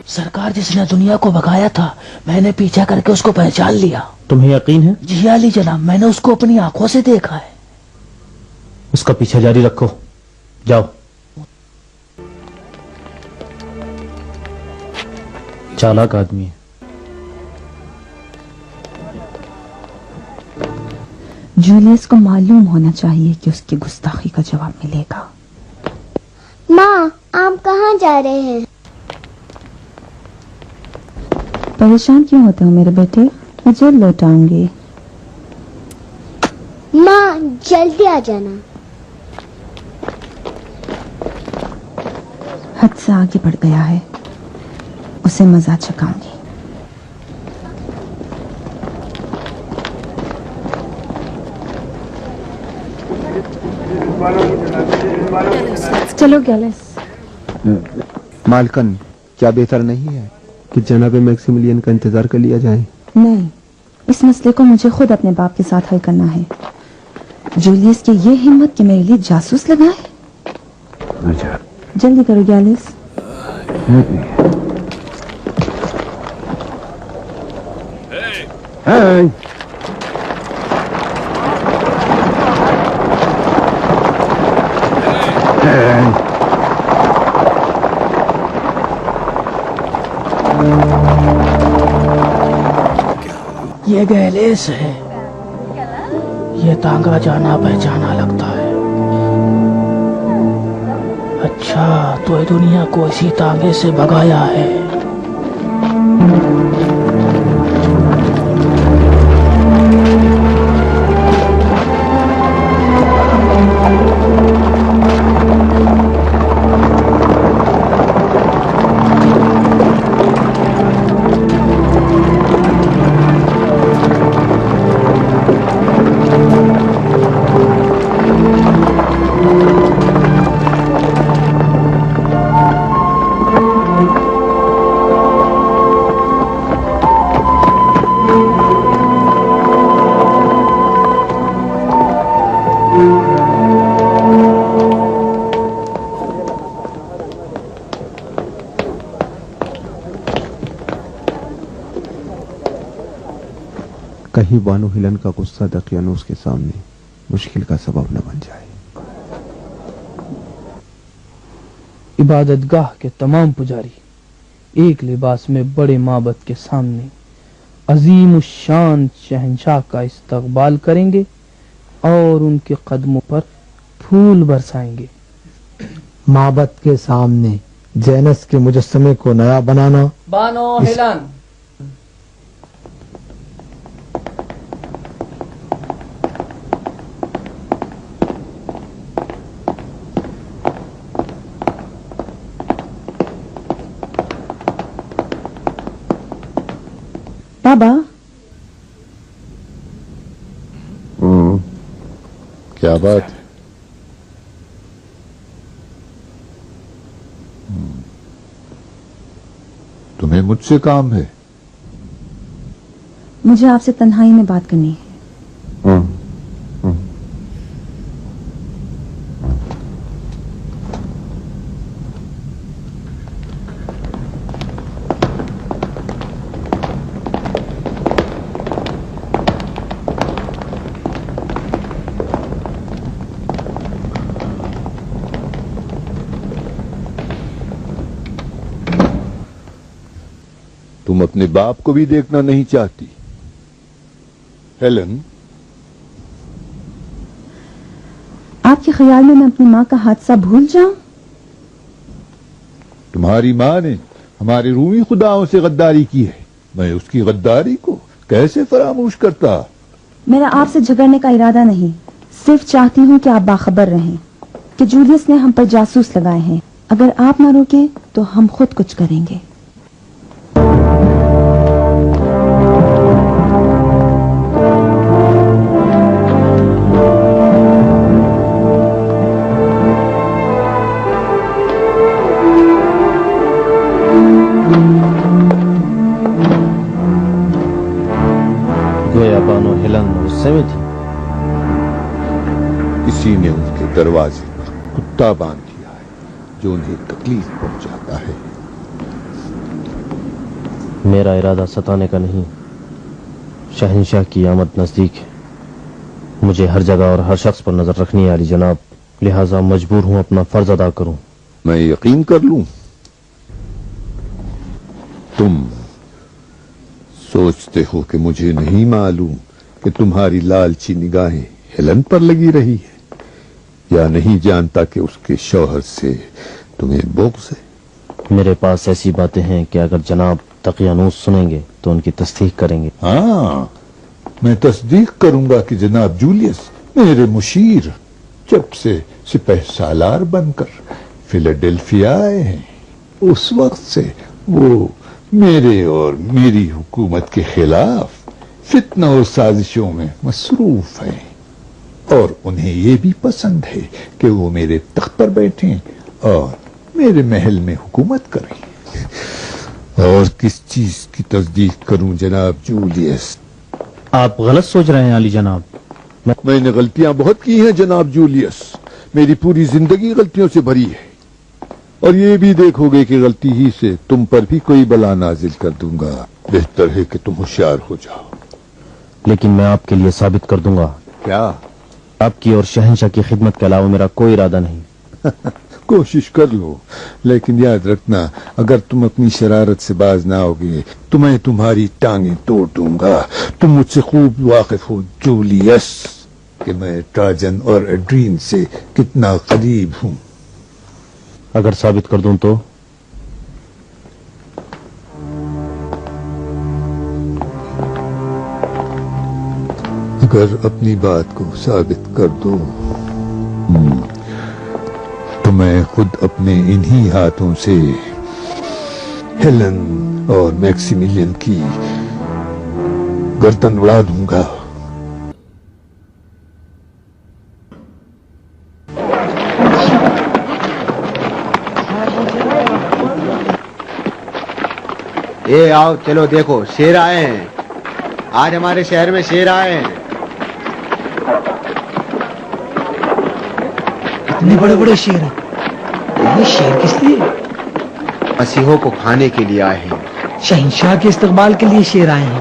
سرکار جس نے دنیا کو بھگایا تھا میں نے پیچھا کر کے اس کو پہچان لیا. تمہیں یقین ہے؟ جی علی جناب, میں نے اس کو اپنی آنکھوں سے دیکھا ہے. اس کا پیچھا جاری رکھو, جاؤ. چالاک آدمی ہے. جولیس کو معلوم ہونا چاہیے کہ اس کی گستاخی کا جواب ملے گا. ماں, آپ کہاں جا رہے ہیں؟ پریشان کیوں ہوتے ہو میرے بیٹے؟ میں جلد لوٹ آؤں گی. ماں جلدی آ جانا. حد سے آگے بڑھ گیا ہے, اسے مزہ چکھاؤں گی. چلو گیلس. مالکن, کیا بہتر نہیں ہے کہ جناب میکسیملین کا انتظار کر لیا جائے؟ نہیں, اس مسئلے کو مجھے خود اپنے باپ کے ساتھ حل کرنا ہے. جولیس کی یہ ہمت کہ میرے لیے جاسوس لگائے. اچھا, جلدی کرو گیلس. یہ گیلیس ہے, یہ تانگا جانا پہچانا لگتا ہے. اچھا, تو یہ دنیا کو اسی تانگے سے بھگایا ہے. کہیں بانو ہیلن کا غصہ دقیانوس کے سامنے مشکل کا سبب نہ بن جائے. عبادت گاہ کے تمام پجاری ایک لباس میں بڑے معبد کے سامنے عظیم الشان شہنشاہ کا استقبال کریں گے اور ان کے قدموں پر پھول برسائیں گے. معبد کے سامنے جینس کے مجسمے کو نیا بنانا. بانو ہیلن, بابا. کیا بات؟ تمہیں مجھ سے کام ہے؟ مجھے آپ سے تنہائی میں بات کرنی ہے. تم اپنے باپ کو بھی دیکھنا نہیں چاہتی ہیلن؟ آپ کے خیال میں اپنی ماں کا حادثہ بھول جاؤں؟ تمہاری ماں نے ہمارے رومی خداؤں سے غداری کی ہے, میں اس کی غداری کو کیسے فراموش کرتا؟ میرا آپ سے جھگڑنے کا ارادہ نہیں, صرف چاہتی ہوں کہ آپ باخبر رہیں کہ جولیس نے ہم پر جاسوس لگائے ہیں. اگر آپ نہ روکیں تو ہم خود کچھ کریں گے. گویا بانو ہیلن غصے میں تھی. کسی نے ان کے دروازے پر کتا باندھ دیا ہے جو انہیں تکلیف پہنچاتا ہے. میرا ارادہ ستانے کا نہیں، شہنشاہ کی آمد نزدیک ہے، مجھے ہر جگہ اور ہر شخص پر نظر رکھنی ہے علی جناب، لہذا مجبور ہوں اپنا فرض ادا کروں۔ میں یقین کر لوں تم سوچتے ہو کہ مجھے نہیں معلوم کہ تمہاری لالچی نگاہیں ہیلن پر لگی رہی ہے، یا نہیں جانتا کہ اس کے شوہر سے تمہیں بغض ہے؟ میرے پاس ایسی باتیں ہیں کہ اگر جناب تقیانوس سنیں گے تو ان کی تصدیق کریں گے۔ ہاں، میں تصدیق کروں گا کہ جناب جولیس میرے مشیر جب سے سپہ سالار بن کر فیلاڈیلفیا آئے ہیں، اس وقت سے وہ میرے اور میری حکومت کے خلاف فتنہ اور سازشوں میں مصروف ہیں، اور انہیں یہ بھی پسند ہے کہ وہ میرے تخت پر بیٹھیں اور میرے محل میں حکومت کریں۔ اور کس چیز کی تصدیق کروں جناب جولیس؟ آپ غلط سوچ رہے ہیں علی جناب، میں نے غلطیاں بہت کی ہیں جناب جولیس، میری پوری زندگی غلطیوں سے بھری ہے، اور یہ بھی دیکھو گے کہ غلطی ہی سے تم پر بھی کوئی بلا نازل کر دوں گا۔ بہتر ہے کہ تم ہوشیار ہو جاؤ۔ لیکن میں آپ کے لیے ثابت کر دوں گا، کیا؟ آپ کی اور شہنشاہ کی خدمت کے علاوہ میرا کوئی ارادہ نہیں۔ کوشش کر لو، لیکن یاد رکھنا اگر تم اپنی شرارت سے باز نہ ہوگے تو میں تمہاری ٹانگیں توڑ دوں گا۔ تم مجھ سے خوب واقف ہو جولیس کہ میں ٹراجن اور ایڈرین سے کتنا قریب ہوں۔ اگر ثابت کر دوں تو؟ اگر اپنی بات کو ثابت کر دو تو میں خود اپنے انہی ہاتھوں سے ہیلن اور میکسیمیلین کی گردن اڑا دوں گا۔ اے آؤ چلو دیکھو، شیر آئے ہیں، آج ہمارے شہر میں شیر آئے ہیں۔ اتنے بڑے بڑے شیر ہیں، یہ شیر کس لیے؟ مسیحوں کو کھانے کے لیے آئے ہیں۔ شہنشاہ کے استقبال کے لیے شیر آئے ہیں۔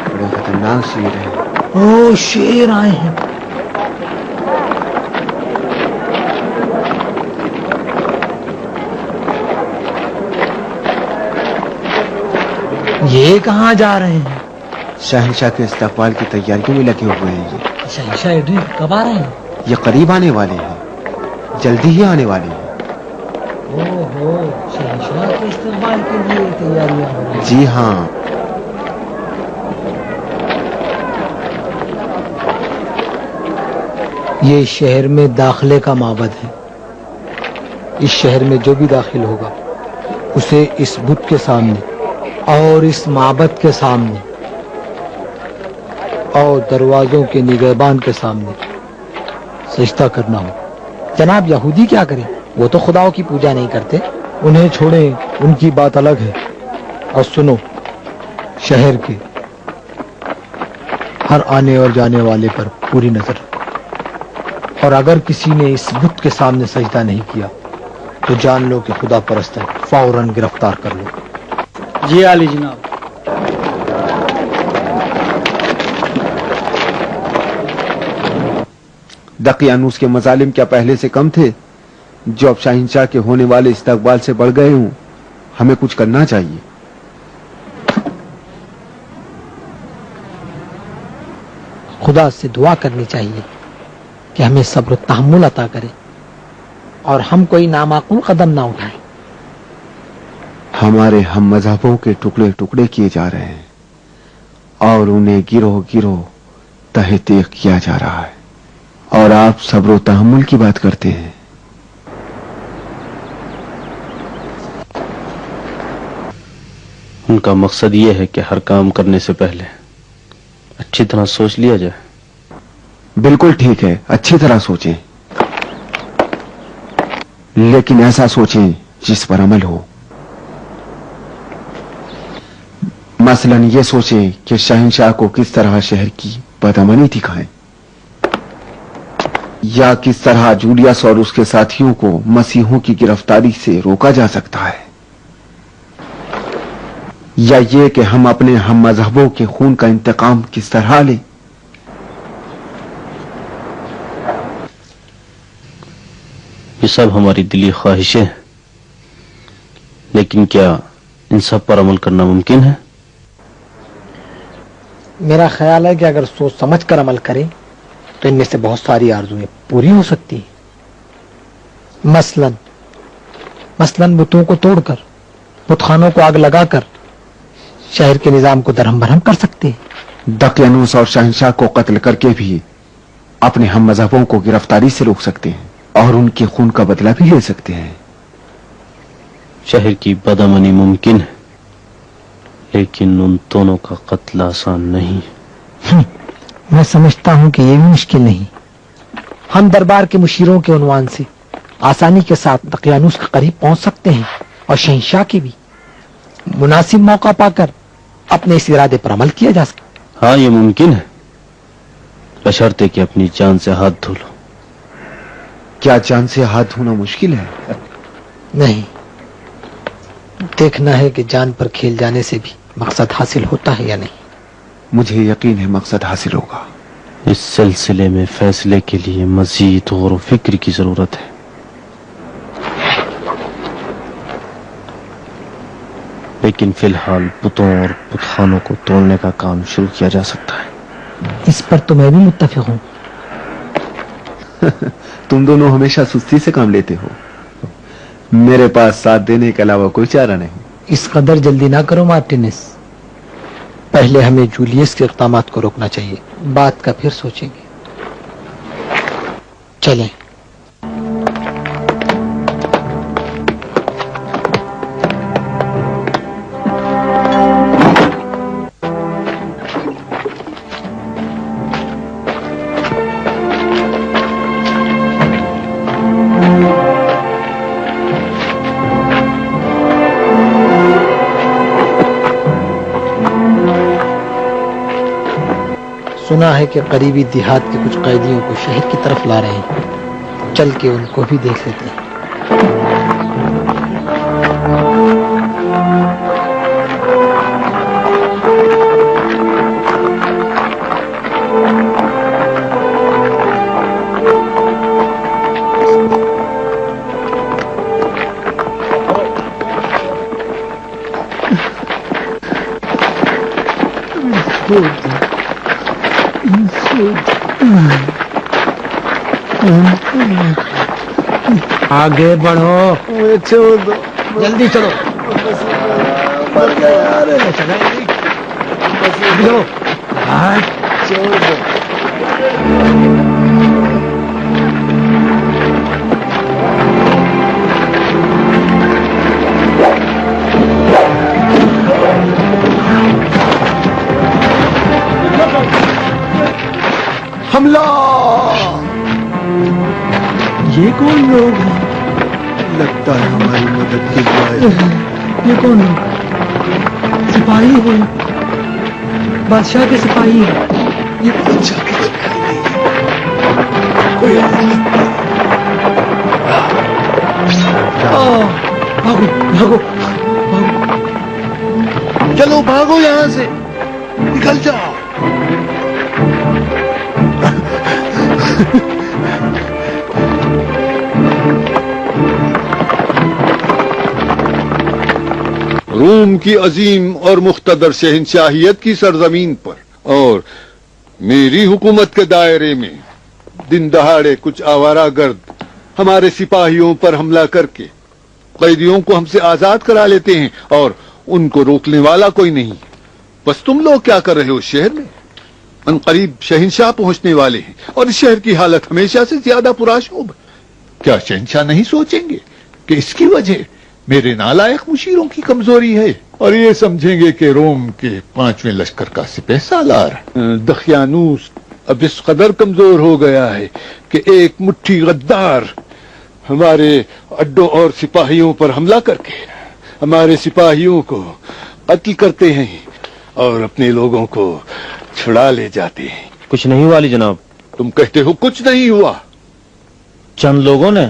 بڑے خطرناک شیر ہیں۔ او شیر آئے ہیں۔ یہ کہاں جا رہے ہیں؟ شہنشاہ کے استقبال کی تیاریوں میں لگے ہوئے ہیں۔ یہ شہنشاہ ایڈرین کب آ رہے ہیں؟ یہ قریب آنے والے ہیں، جلدی ہی آنے والے ہیں۔ اوہو، شہنشاہ کے استقبال کے لیے تیاریاں ہو رہی ہیں۔ جی ہاں، یہ شہر میں داخلے کا معبد ہے۔ اس شہر میں جو بھی داخل ہوگا اسے اس بت کے سامنے اور اس معبد کے سامنے اور دروازوں کے نگہبان کے سامنے سجدہ کرنا ہو۔ جناب یہودی کیا کریں؟ وہ تو خداؤں کی پوجا نہیں کرتے۔ انہیں چھوڑیں، ان کی بات الگ ہے۔ اور سنو، شہر کے ہر آنے اور جانے والے پر پوری نظر رکھو، اور اگر کسی نے اس بت کے سامنے سجدہ نہیں کیا تو جان لو کہ خدا پرست ہے، فوراً گرفتار کر لو۔ جی علی جناب۔ دقیانوس کے مظالم کیا پہلے سے کم تھے جو اب شہنشاہ کے ہونے والے استقبال سے بڑھ گئے ہوں؟ ہمیں کچھ کرنا چاہیے۔ خدا سے دعا کرنی چاہیے کہ ہمیں صبر و تحمل عطا کرے اور ہم کوئی نامعقول قدم نہ اٹھائیں۔ ہمارے ہم مذہبوں کے ٹکڑے ٹکڑے کیے جا رہے ہیں اور انہیں گروہ گروہ تہہ تیغ کیا جا رہا ہے، اور آپ صبر و تحمل کی بات کرتے ہیں۔ ان کا مقصد یہ ہے کہ ہر کام کرنے سے پہلے اچھی طرح سوچ لیا جائے۔ بالکل ٹھیک ہے، اچھی طرح سوچیں، لیکن ایسا سوچیں جس پر عمل ہو۔ مثلا یہ سوچیں کہ شہنشاہ کو کس طرح شہر کی بدامنی دکھائیں، یا کس طرح جولیس اور اس کے ساتھیوں کو مسیحوں کی گرفتاری سے روکا جا سکتا ہے۔ یا یہ کہ ہم اپنے ہم مذہبوں کے خون کا انتقام کس طرح لیں؟ یہ سب ہماری دلی خواہشیں ہیں، لیکن کیا ان سب پر عمل کرنا ممکن ہے؟ میرا خیال ہے کہ اگر سوچ سمجھ کر عمل کریں تو ان میں سے بہت ساری آرزویں پوری ہو سکتی ہیں۔ مثلاً بتوں کو توڑ کر، بت خانوں کو آگ لگا کر شہر کے نظام کو درہم برہم کر سکتے ہیں۔ دقیانوس اور شہنشاہ کو قتل کر کے بھی اپنے ہم مذہبوں کو گرفتاری سے روک سکتے ہیں اور ان کے خون کا بدلہ بھی لے سکتے ہیں۔ شہر کی بدامنی ممکن ہے، لیکن ان دونوں کا قتل آسان نہیں۔ میں سمجھتا ہوں کہ یہ بھی مشکل نہیں۔ ہم دربار کے مشیروں کے عنوان سے آسانی کے ساتھ دقیانوس کے قریب پہنچ سکتے ہیں اور شہنشاہ کے بھی مناسب موقع پا کر اپنے اس ارادے پر عمل کیا جا سکتا۔ ہاں، یہ ممکن ہے، بشرطے کہ اپنی جان سے ہاتھ دھو لو۔ کیا جان سے ہاتھ دھونا مشکل ہے؟ نہیں، دیکھنا ہے کہ جان پر کھیل جانے سے بھی مقصد حاصل ہوتا ہے یا نہیں۔ مجھے یقین ہے مقصد حاصل ہوگا۔ اس سلسلے میں فیصلے کے لیے مزید غور و فکر کی ضرورت ہے۔ لیکن فی الحال بتوں اور بت خانوں کو توڑنے کا کام شروع کیا جا سکتا ہے۔ اس پر تو میں بھی متفق ہوں۔ تم دونوں ہمیشہ سستی سے کام لیتے ہو، میرے پاس ساتھ دینے کے علاوہ کوئی چارہ نہیں۔ اس قدر جلدی نہ کرو مارٹینس، پہلے ہمیں جولیس کے اقدامات کو روکنا چاہیے، بات کا پھر سوچیں گے۔ چلیں۔ سنا ہے کہ قریبی دیہات کے کچھ قیدیوں کو شہر کی طرف لا رہے ہیں، چل کے ان کو بھی دیکھ لیتے ہیں۔ آگے بڑھو، جلدی چلو۔ حملہ! یہ کون لوگ ہیں؟ لگتا ہے ہماری مدد کے لیے یہ کون لوگ؟ سپاہی ہیں، بادشاہ کے سپاہی ہیں۔ یہ بادشاہ کی سپاہی نہیں ہے، کوئی بھاگو بھاگو، چلو بھاگو یہاں سے، نکل جاؤ۔ روم کی عظیم اور مقتدر شہنشاہیت کی سرزمین پر اور میری حکومت کے دائرے میں دن دہاڑے کچھ آوارہ گرد ہمارے سپاہیوں پر حملہ کر کے قیدیوں کو ہم سے آزاد کرا لیتے ہیں اور ان کو روکنے والا کوئی نہیں۔ بس تم لوگ کیا کر رہے ہو شہر میں؟ ان قریب شہنشاہ پہنچنے والے ہیں اور اس شہر کی حالت ہمیشہ سے زیادہ پرآشوب ہے۔ کیا شہنشاہ نہیں سوچیں گے کہ اس کی وجہ میرے نالائق مشیروں کی کمزوری ہے، اور یہ سمجھیں گے کہ روم کے 5ویں لشکر کا سپہ سالار دقیانوس اب اس قدر کمزور ہو گیا ہے کہ ایک مٹھی غدار ہمارے اڈوں اور سپاہیوں پر حملہ کر کے ہمارے سپاہیوں کو قتل کرتے ہیں اور اپنے لوگوں کو چھڑا لے جاتے ہیں۔ کچھ نہیں ہوا علی جناب، تم کہتے ہو کچھ نہیں ہوا؟ چند لوگوں نے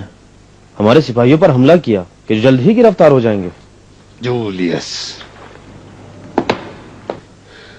ہمارے سپاہیوں پر حملہ کیا کہ جلد ہی گرفتار ہو جائیں گے۔ جولیس،